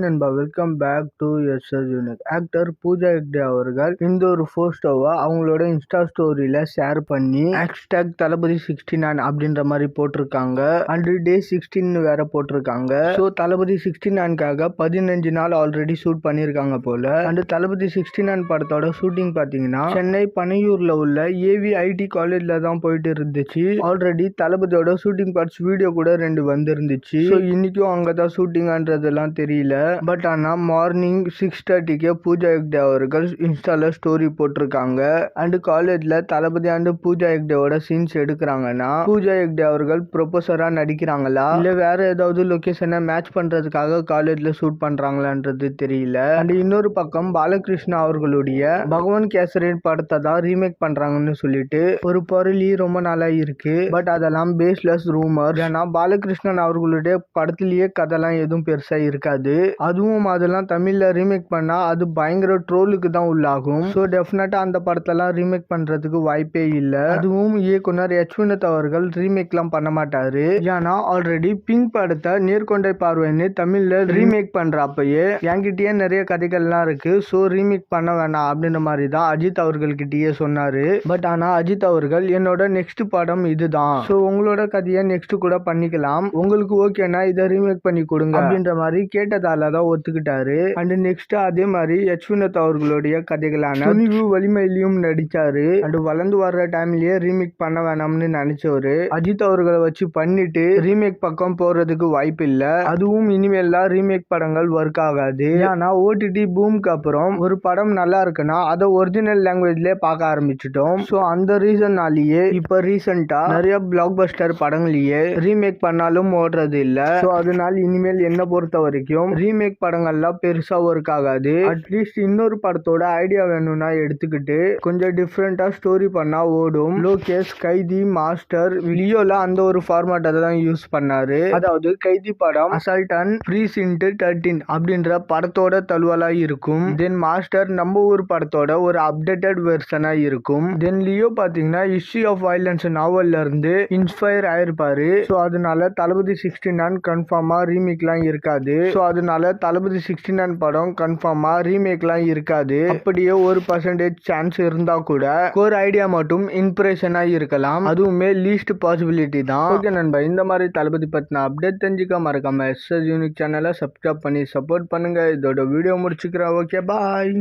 நண்பா welcome back to SS unique. Actor Pooja Hegde அவர்கள் இந்த ஒரு போஸ்டோவை அவங்களோட இன்ஸ்டா ஸ்டோரியில ஷேர் பண்ணி ஹேஷ்டாக் தளபதி 69 அப்படின்ற மாதிரி போட்டிருக்காங்க. அண்ட் டே 16 வேற போட்டிருக்காங்க. ஸோ தளபதி 69க்காக 15 நாள் ஆல்ரெடி ஷூட் பண்ணியிருக்காங்க போல. அண்ட் தளபதி 69 படத்தோட ஷூட்டிங் பார்த்தீங்கன்னா சென்னை பனையூர்ல உள்ள ஏவி ஐடி காலேஜ்ல தான் போயிட்டு இருந்துச்சு. ஆல்ரெடி தளபதியோட ஷூட்டிங் பார்ட்ஸ் வீடியோ கூட 2 வந்துருந்துச்சு. ஸோ இன்னைக்கும் அங்கதான் ஷூட்டிங்ன்றதெல்லாம் தெரியல. பட் ஆனா மார்னிங் 6:30க்கு பூஜா ஹெக்டே அவர்கள் இன்ஸ்டால ஸ்டோரி போட்டிருக்காங்க. அண்ட் காலேஜ்ல தளபதி அண்ட் பூஜா ஹெக்டேவோட சீன்ஸ் எடுக்கிறாங்கன்னா பூஜா ஹெக்டே அவர்கள் ப்ரொபோசரா நடிக்கிறாங்களா இல்ல வேற ஏதாவது லொகேஷனை மேட்ச் பண்றதுக்காக காலேஜ்ல ஷூட் பண்றாங்களான்றது தெரியல. அண்ட் இன்னொரு பக்கம் பாலகிருஷ்ணா அவர்களுடைய பகவான் கேசரி படத்தை தான் ரீமேக் பண்றாங்கன்னு சொல்லிட்டு ஒரு பொருளி ரொம்ப நாளா இருக்கு. பட் அதெல்லாம் பேஸ்லெஸ் ரூமர். ஏன்னா பாலகிருஷ்ணன் அவர்களுடைய படத்திலேயே கதைலாம் எதுவும் பெருசா இருக்காது. அதுவும் அதெல்லாம் தமிழ்ல ரீமேக் பண்ணா அது பயங்கர ட்ரோலுக்கு தான் உள்ளாகும். ஸோ டெஃபினட்டா அந்த படத்தெல்லாம் ரீமேக் பண்றதுக்கு வாய்ப்பே இல்லை. அதுவும் இயக்குனர் யஷ்வினத் அவர்கள் ரீமேக்லாம் பண்ண மாட்டாரு. ஏன்னா ஆல்ரெடி பிங்க் படத்தை நேர்கொண்டை பார்வைன்னு தமிழ்ல ரீமேக் பண்றப்பயே என்கிட்டயே நிறைய கதைகள்லாம் இருக்கு. ஸோ ரீமேக் பண்ண வேணாம் அப்படின்ற மாதிரி தான் அஜித் அவர்கள்கிட்டயே சொன்னாரு. பட் ஆனா அஜித் அவர்கள் என்னோட நெக்ஸ்ட் படம் இதுதான், ஸோ உங்களோட கதையை நெக்ஸ்ட் கூட பண்ணிக்கலாம், உங்களுக்கு ஓகேனா இதை ரீமேக் பண்ணி கொடுங்க அப்படின்ற மாதிரி கேட்டதால தான் ஒத்துக்கிட்டாரு. அண்ட் நெக்ஸ்ட் அதே மாதிரி யஷ்வினத் அவர்களுடைய கதைகளான துணிவு வலிமையிலையும் நடிச்சாரு. அண்ட் வளர்ந்து வர்ற டைம்லயே ரீமேக் பண்ண வேணாம்னு நினைச்சவரு அஜித் அவர்களை வச்சு பண்ணிட்டு ரீமேக் பக்கம் போறதுக்கு வாய்ப்பு இல்ல. அதுவும் இனிமேல்லாம் ரீமேக் படங்கள் ஒர்க் ஆகாது. ஏன்னா ஓடிடி பூம்க்கு அப்புறம் ஒரு படம் நல்லா இருக்குன்னா அதை ஒரிஜினல் லாங்குவேஜ்லயே பார்க்க ஆரம்பிச்சிட்டோம். ஸோ அந்த ரீசன்னாலேயே இப்ப ரீசெண்டா நிறைய பிளாக் பஸ்டர் படங்களையே ரீமேக் பண்ணாலும் ஓடுறது இல்ல. ஸோ அதனால இனிமேல் என்ன பொறுத்த வரைக்கும் ரீமேக் படங்கள்லாம் பெருசா ஒர்க் ஆகாது. அட்லீஸ்ட் இன்னொரு படத்தோட ஐடியா வேணும்னா எடுத்துக்கிட்டு கொஞ்சம் டிஃப்ரெண்டா ஸ்டோரி பண்ணா ஓடும். லோகேஷ் கைதி மாஸ்டர் லியோல அந்த ஒரு ஃபார்மேட்டை தான் யூஸ் பண்ணாரு. அதாவது கைதி படம் அசால்டன் ப்ரீசின்ட் 13 அப்படின்ற படத்தோட தழுவலா இருக்கும். தென் மாஸ்டர் நம்ம ஊர் படத்தோட ஒரு அப்டேட்டட் வெர்ஷனா இருக்கும். தென் லியோ பாத்தீங்கன்னா ஹிஸ்டரி ஆஃப் வயலன்ஸ் நாவல்ல இருந்து இன்ஸ்பயர் ஆயிருப்பாரு. ஸோ அதனால தளபதி 69 கன்ஃபார்மா ரீமேக்லாம் இருக்காது. ஸோ அதனால தளபதி 69 படம் கன்ஃபார்மா ரீமேக்லாம் இருக்காது. அப்படியே 1% சான்ஸ் இருந்தா கூட ஒரு ஐடியா மட்டும் இன்ஸ்பிரேஷனா இருக்கலாம். அதுவுமே லீஸ்ட் பாசிபிலிட்டி தான். ஓகே நண்பா, இந்த மாதிரி தளபதி பத்தின அப்டேட் தெரிஞ்சுக்க மறக்காம எஸ்எஸ் யூனிக் சேனலை சப்ஸ்கிரைப் பண்ணி சப்போர்ட் பண்ணுங்க. இதோட வீடியோ முடிச்சுக்கிறேன். Okay bye.